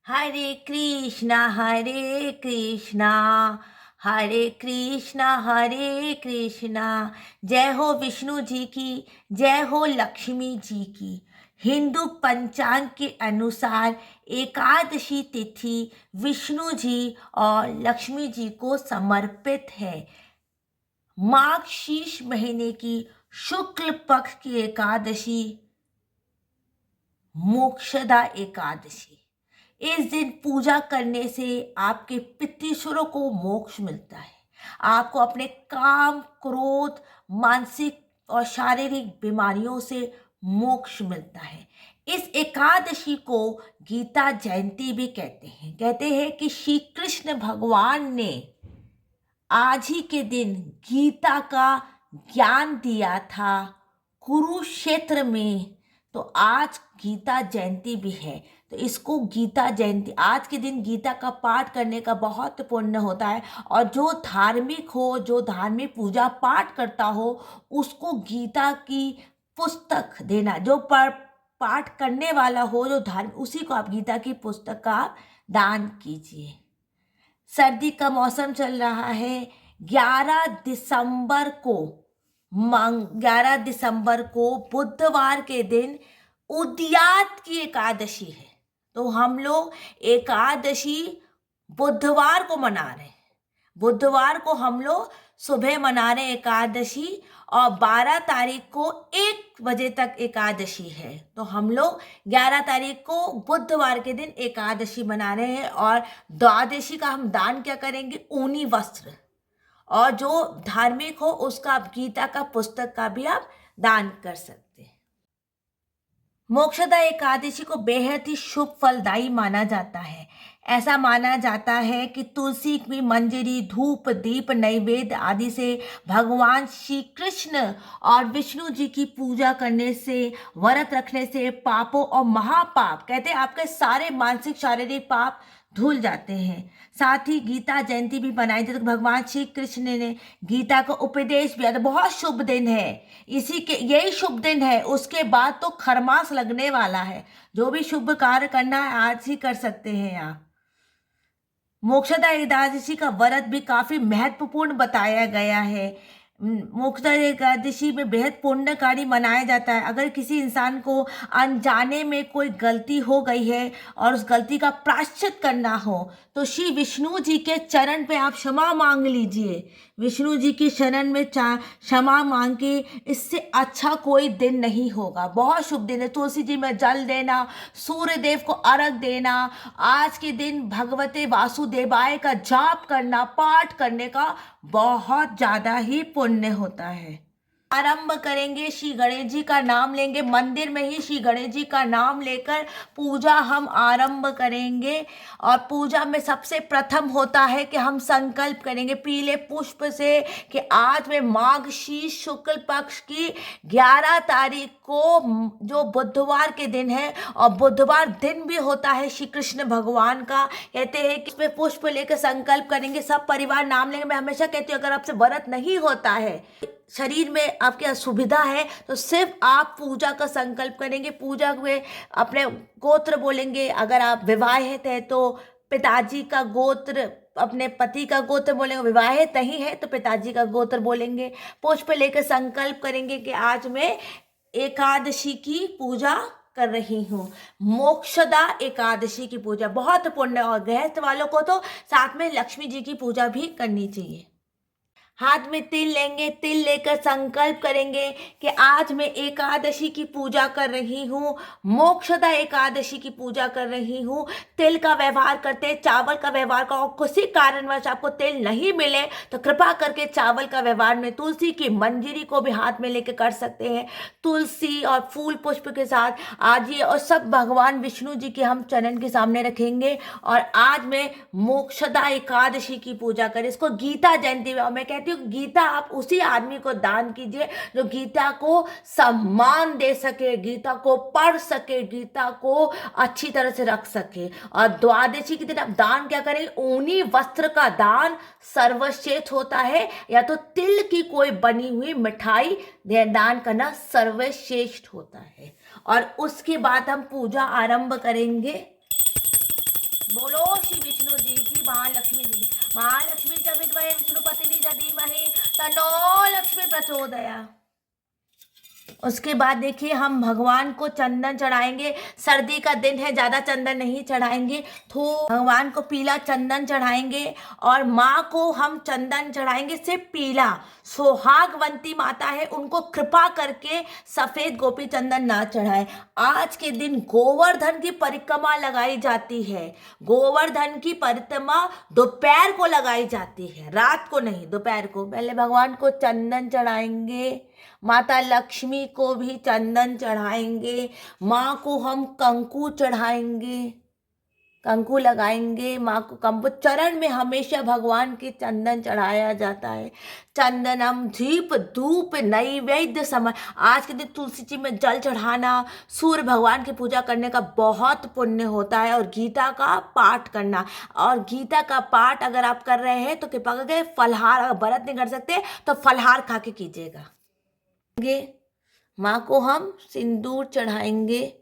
हरे कृष्णा हरे कृष्णा। जय हो विष्णु जी की, जय हो लक्ष्मी जी की। हिंदू पंचांग के अनुसार एकादशी तिथि विष्णु जी और लक्ष्मी जी को समर्पित है। माघ शीर्ष महीने की शुक्ल पक्ष की एकादशी मोक्षदा एकादशी। इस दिन पूजा करने से आपके पितृश्वरों को मोक्ष मिलता है। आपको अपने काम, क्रोध, मानसिक और शारीरिक बीमारियों से मोक्ष मिलता है। इस एकादशी को गीता जयंती भी कहते हैं। कहते हैं कि श्री कृष्ण भगवान ने आज ही के दिन गीता का ज्ञान दिया था कुरुक्षेत्र में। तो आज गीता जयंती भी है, तो इसको गीता जयंती, आज के दिन गीता का पाठ करने का बहुत पुण्य होता है। और जो धार्मिक हो, जो धार्मिक पूजा पाठ करता हो, उसको गीता की पुस्तक देना। जो पाठ करने वाला हो, जो धार्मिक, उसी को आप गीता की पुस्तक का दान कीजिए। सर्दी का मौसम चल रहा है। 11 दिसंबर को 11 दिसंबर को बुधवार के दिन उद्यात की एकादशी है। तो हम लोग एकादशी बुधवार को मना रहे हैं। बुधवार को हम लोग सुबह मना रहे हैं एकादशी, और 12 तारीख को 1 बजे तक एकादशी है। तो हम लोग 11 तारीख को बुधवार के दिन एकादशी मना रहे हैं। और द्वादशी का हम दान क्या करेंगे? ऊनी वस्त्र। और जो धार्मिक हो उसका आप गीता का पुस्तक का भी आप दान कर सकते हैं। मोक्षदा एकादशी को बेहद ही शुभ फलदायी माना जाता है। ऐसा माना जाता है कि तुलसी की मंजरी, धूप, दीप, नैवेद्य आदि से भगवान श्री कृष्ण और विष्णु जी की पूजा करने से, व्रत रखने से पापों और महापाप, कहते हैं आपके सारे मानसिक शारीरिक पाप धुल जाते हैं। साथ ही गीता जयंती भी मनाई जाती है। भगवान श्री कृष्ण ने गीता का उपदेश भी, तो बहुत शुभ दिन है। इसी के यही शुभ दिन है। उसके बाद तो खरमास लगने वाला है। जो भी शुभ कार्य करना है आज ही कर सकते हैं आप। मोक्षदा एकादशी का व्रत भी काफी महत्वपूर्ण बताया गया है। मोक्षदा एकादशी में बेहद पुण्यकारी मनाया जाता है। अगर किसी इंसान को अनजाने में कोई गलती हो गई है और उस गलती का प्रायश्चित करना हो, तो श्री विष्णु जी के चरण पे आप क्षमा मांग लीजिए। विष्णु जी की शरण में क्षमा मांग के, इससे अच्छा कोई दिन नहीं होगा। बहुत शुभ दिन है। तुलसी जी में जल देना, सूर्य देव को अर्घ देना, आज के दिन भगवते वासुदेवाय का जाप करना, पाठ करने का बहुत ज्यादा ही पुण्य होता है। आरंभ करेंगे, श्री गणेश जी का नाम लेंगे। मंदिर में ही श्री गणेश जी का नाम लेकर पूजा हम आरंभ करेंगे। और पूजा में सबसे प्रथम होता है कि हम संकल्प करेंगे पीले पुष्प से कि आज में माघ शीर्ष शुक्ल पक्ष की 11 तारीख को, जो बुधवार के दिन है, और बुधवार दिन भी होता है श्री कृष्ण भगवान का। कहते हैं कि इसमें पुष्प लेकर संकल्प करेंगे, सब परिवार नाम लेंगे। मैं हमेशा कहती हूँ अगर आपसे व्रत नहीं होता है, शरीर में आपकी असुविधा है, तो सिर्फ आप पूजा का संकल्प करेंगे। पूजा में अपने गोत्र बोलेंगे। अगर आप विवाहित है तो पिताजी का गोत्र, अपने पति का गोत्र बोलेंगे। विवाहित नहीं है तो पिताजी का गोत्र बोलेंगे। पुष्प लेकर संकल्प करेंगे कि आज मैं एकादशी की पूजा कर रही हूँ। मोक्षदा एकादशी की पूजा बहुत पुण्य, और गृहस्थ वालों को तो साथ में लक्ष्मी जी की पूजा भी करनी चाहिए। हाथ में तिल लेंगे। तिल लेकर संकल्प करेंगे कि आज मैं एकादशी की पूजा कर रही हूँ, मोक्षदा एकादशी की पूजा कर रही हूँ। तिल का व्यवहार करते, चावल का व्यवहार करो। किसी कारणवश आपको तिल नहीं मिले तो कृपा करके चावल का व्यवहार में तुलसी की मंजरी को भी हाथ में लेकर कर सकते हैं। तुलसी और फूल पुष्प के साथ आज ये, और सब भगवान विष्णु जी के हम चरण के सामने रखेंगे। और आज मैं मोक्षदा एकादशी की पूजा करें। इसको गीता जयंती में, और मैं कहती हूँ गीता आप उसी आदमी को दान कीजिए जो गीता को सम्मान दे सके, गीता को पढ़ सके, गीता को अच्छी तरह से रख सके। और द्वादशी के दिन आप दान क्या करें? ऊनी वस्त्र का दान सर्वश्रेष्ठ होता है, या तो तिल की कोई बनी हुई मिठाई दान करना सर्वश्रेष्ठ होता है। और उसके बाद हम पूजा आरंभ करेंगे। बोलो श्री विष्णु जी की, महालक्ष्मी जी की। महालक्ष्मी च विद्महे विष्णुपत्नी च धीमहि तन्नो लक्ष्मी प्रचोदयात्। उसके बाद देखिए हम भगवान को चंदन चढ़ाएंगे। सर्दी का दिन है, ज़्यादा चंदन नहीं चढ़ाएंगे, तो भगवान को पीला चंदन चढ़ाएंगे। और माँ को हम चंदन चढ़ाएंगे सिर्फ पीला। सुहागवंती माता है, उनको कृपा करके सफ़ेद गोपी चंदन ना चढ़ाएं। आज के दिन गोवर्धन की परिक्रमा लगाई जाती है। गोवर्धन की परिक्रमा दोपहर को लगाई जाती है, रात को नहीं, दोपहर को। पहले भगवान को चंदन चढ़ाएंगे, माता लक्ष्मी को भी चंदन चढ़ाएंगे, माँ को हम कंकु चढ़ाएंगे, कंकु लगाएंगे माँ को। कंकु चरण में हमेशा भगवान के चंदन चढ़ाया जाता है। चंदनम दीप धूप नैवेद्य समय। आज के दिन तुलसी जी में जल चढ़ाना, सूर्य भगवान की पूजा करने का बहुत पुण्य होता है। और गीता का पाठ करना, और गीता का पाठ अगर आप कर रहे हैं तो कृपा करके फलहार, अगर व्रत नहीं कर सकते तो फलहार खा के कीजिएगा। माँ को हम सिंदूर चढ़ाएंगे,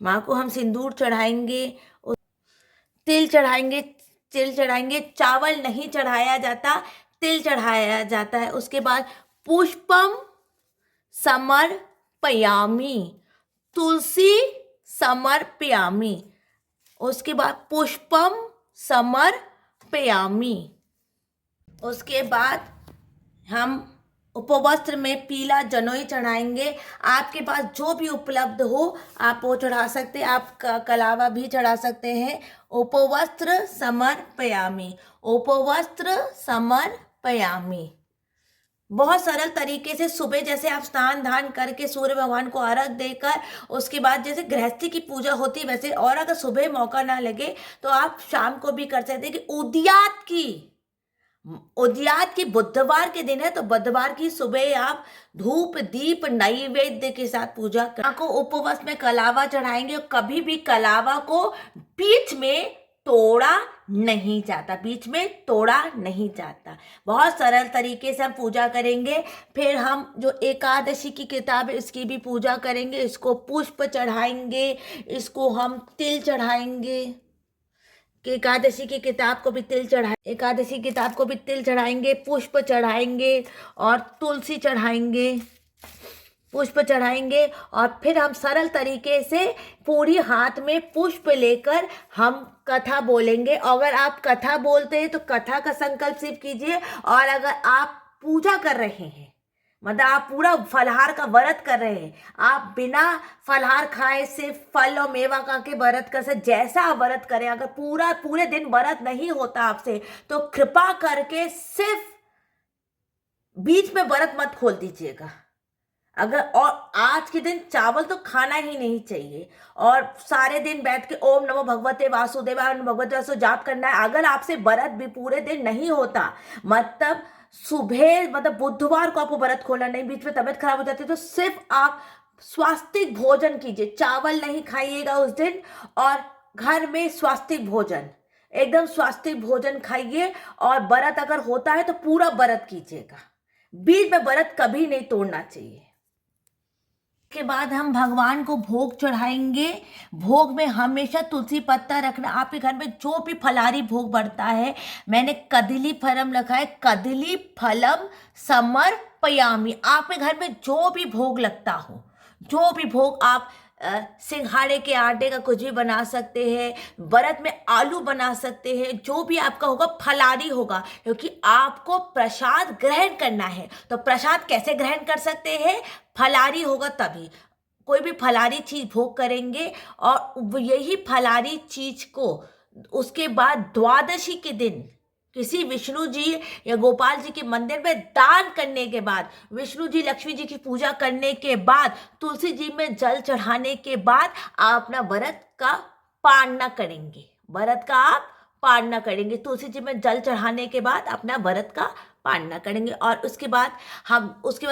माँ को हम सिंदूर चढ़ाएंगे, तिल चढ़ाएंगे, तिल चढ़ाएंगे। चावल नहीं चढ़ाया जाता, तिल चढ़ाया जाता है। उसके बाद पुष्पम समर्पयामि, तुलसी समर्पयामि। उसके बाद पुष्पम समर्पयामि। उसके बाद हम उपवस्त्र में पीला जनोई चढ़ाएंगे। आपके पास जो भी उपलब्ध हो आप वो चढ़ा सकते हैं, आप कलावा भी चढ़ा सकते हैं। उपवस्त्र समर्पयामि, उपवस्त्र समर्पयामि। बहुत सरल तरीके से सुबह जैसे आप स्नान दान करके सूर्य भगवान को अर्घ देकर, उसके बाद जैसे गृहस्थी की पूजा होती है वैसे, और अगर सुबह मौका ना लगे तो आप शाम को भी कर सकते हैं। कि उद्यात की बुधवार के दिन है तो बुधवार की सुबह आप धूप दीप नैवेद्य के साथ पूजा कर को उपवास में कलावा चढ़ाएंगे। और कभी भी कलावा को बीच में तोड़ा नहीं जाता, बीच में तोड़ा नहीं जाता। बहुत सरल तरीके से हम पूजा करेंगे। फिर हम जो एकादशी की किताब है इसकी भी पूजा करेंगे। इसको पुष्प चढ़ाएंगे, इसको हम तिल चढ़ाएंगे। कि एकादशी की किताब को भी तिल चढ़ाए, एकादशी किताब को भी तिल चढ़ाएंगे, पुष्प चढ़ाएंगे और तुलसी चढ़ाएंगे, पुष्प चढ़ाएंगे। और फिर हम सरल तरीके से पूरी हाथ में पुष्प लेकर हम कथा बोलेंगे। अगर आप कथा बोलते हैं तो कथा का संकल्प सिर्फ कीजिए। और अगर आप पूजा कर रहे हैं, मतलब आप पूरा फलहार का व्रत कर रहे हैं, आप बिना फलहार खाए सिर्फ फल और मेवा खा के व्रत कर सकते, जैसा आप व्रत करें। अगर पूरे दिन व्रत नहीं होता आपसे तो कृपा करके सिर्फ बीच में व्रत मत खोल दीजिएगा। अगर और आज के दिन चावल तो खाना ही नहीं चाहिए, और सारे दिन बैठ के ओम नमो भगवते वासुदेवाय ओम भगवते वासु जाप करना है। अगर आपसे व्रत भी पूरे दिन नहीं होता, मतलब सुबह, मतलब बुधवार को आपको व्रत खोलना नहीं, बीच में तबीयत खराब हो जाती है, तो सिर्फ आप स्वास्तिक भोजन कीजिए। चावल नहीं खाइएगा उस दिन, और घर में स्वास्तिक भोजन, एकदम स्वास्तिक भोजन खाइए। और व्रत अगर होता है तो पूरा व्रत कीजिएगा, बीच में व्रत कभी नहीं तोड़ना चाहिए। के बाद हम भगवान को भोग चढ़ाएंगे। भोग में हमेशा तुलसी पत्ता रखना। आपके घर में जो भी फलारी भोग बढ़ता है, मैंने कदली फलम रखा है, कदली फलम समर्पयामि। आपके घर में जो भी भोग लगता हो, जो भी भोग, आप सिंघाड़े के आटे का कुछ भी बना सकते हैं, व्रत में आलू बना सकते हैं, जो भी आपका होगा फलारी होगा, क्योंकि आपको प्रसाद ग्रहण करना है। तो प्रसाद कैसे ग्रहण कर सकते हैं? फलारी होगा तभी। कोई भी फलारी चीज भोग करेंगे, और यही फलारी चीज को उसके बाद द्वादशी के दिन किसी विष्णु जी या गोपाल जी के मंदिर में दान करने के बाद, विष्णु जी लक्ष्मी जी की पूजा करने के बाद, तुलसी जी में जल चढ़ाने के बाद आप अपना व्रत का पालना करेंगे। व्रत का आप पालना करेंगे, तुलसी जी में जल चढ़ाने के बाद अपना व्रत का पालना करेंगे। और उसके बाद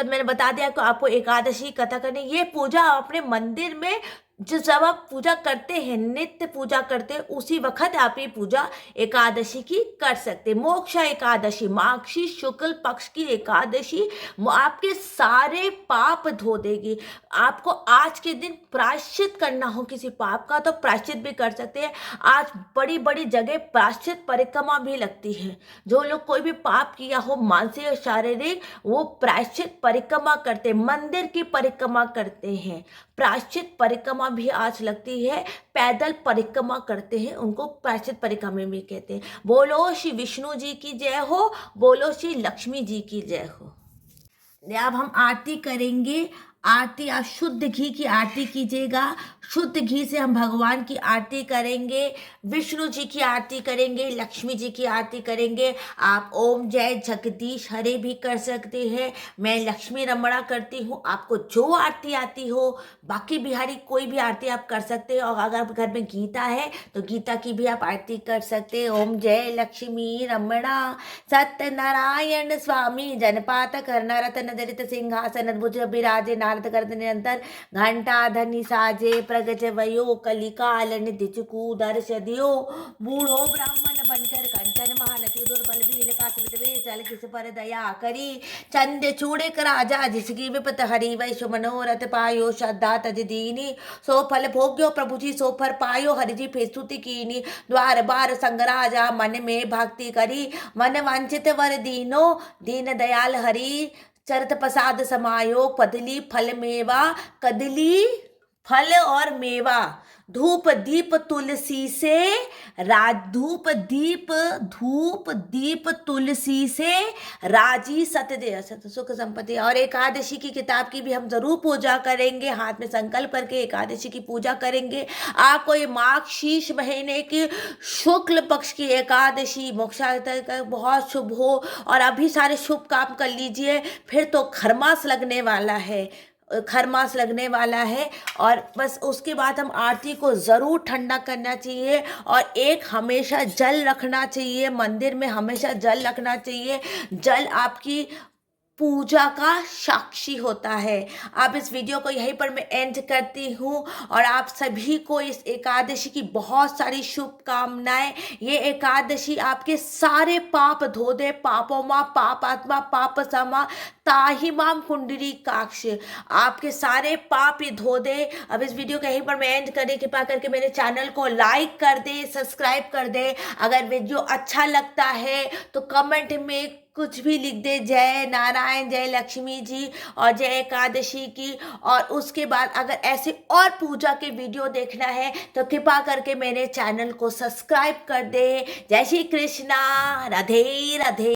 मैंने बता दिया कि आपको एकादशी कथा करनी। ये पूजा अपने मंदिर में जो जब आप पूजा करते हैं, नित्य पूजा करते हैं, उसी वक्त आप ये पूजा एकादशी की कर सकते हैं। मोक्षा एकादशी, मार्गशीर्ष शुक्ल पक्ष की एकादशी आपके सारे पाप धो देगी। आपको आज के दिन प्रायश्चित करना हो किसी पाप का तो प्रायश्चित भी कर सकते हैं। आज बड़ी बड़ी जगह प्रायश्चित परिक्रमा भी लगती है। जो लोग कोई भी पाप किया हो मानसिक और शारीरिक, वो प्रायश्चित परिक्रमा करते हैं, मंदिर की परिक्रमा करते हैं। प्रायश्चित परिक्रमा भी आज लगती है, पैदल परिक्रमा करते हैं, उनको प्रायश्चित परिक्रमा भी कहते हैं। बोलो श्री विष्णु जी की जय हो, बोलो श्री लक्ष्मी जी की जय हो। अब हम आरती करेंगे। आरती आप शुद्ध घी की आरती कीजिएगा। शुद्ध घी से हम भगवान की आरती करेंगे, विष्णु जी की आरती करेंगे, लक्ष्मी जी की आरती करेंगे। आप ओम जय जगदीश हरे भी कर सकते हैं। मैं लक्ष्मी रमणा करती हूँ। आपको जो आरती आती हो, बाकी बिहारी कोई भी आरती आप कर सकते हैं। और अगर घर में गीता है तो गीता की भी आप आरती कर सकते हैं। ओम जय लक्ष्मी रमणा सत्यनारायण स्वामी जनपात करना रतन दरित सिंहासन भुज बिराजे नारद करत निरंतर घंटा धनी साजे प्रगज वयो कलिकाल निधि चुकू दर्श दियो बूढ़ो ब्राह्मण बनकर कंचन महालती दुर्बल भील का चल किस पर दया करी चंद चूड़े राजा जिसकी विपत हरी वैश्व मनोरथ पायो श्रद्धा तज दीनी सो फल भोग्यो प्रभु जी सो फल पायो हरि जी फेस्तुति कीनी द्वार बार संग राजा मन में भक्ति करी मन वांछित वर दीनो दीन दयाल हरि चरत प्रसाद समायो कदली फल मेवा कदली फल और मेवा धूप दीप तुलसी से धूप दीप तुलसी से राजी सतदे सत सुख संपत्ति। और एकादशी की किताब की भी हम जरूर पूजा करेंगे, हाथ में संकल्प करके एकादशी की पूजा करेंगे। आपको ये मार्गशीर्ष महीने की शुक्ल पक्ष की एकादशी मोक्षा का बहुत शुभ हो और अभी सारे शुभ काम कर लीजिए। फिर तो खरमास लगने वाला है, खरमास लगने वाला है। और बस उसके बाद हम आरती को ज़रूर ठंडा करना चाहिए और एक हमेशा जल रखना चाहिए, मंदिर में हमेशा जल रखना चाहिए। जल आपकी पूजा का साक्षी होता है। आप इस वीडियो को यहीं पर मैं एंड करती हूँ और आप सभी को इस एकादशी की बहुत सारी शुभकामनाएं। ये एकादशी आपके सारे पाप धो दे, पापों माँ पाप आत्मा पाप समा ताहि माम कुंडली काक्ष, आपके सारे पाप ये धो दे। अब इस वीडियो को यहीं पर मैं एंड करने कृपा करके मेरे चैनल को लाइक कर दे, सब्सक्राइब कर दे। अगर वीडियो अच्छा लगता है तो कमेंट में कुछ भी लिख दे, जय नारायण, जय लक्ष्मी जी और जय एकादशी की। और उसके बाद अगर ऐसे और पूजा के वीडियो देखना है तो कृपा करके मेरे चैनल को सब्सक्राइब कर दे। जय श्री कृष्णा, राधे राधे।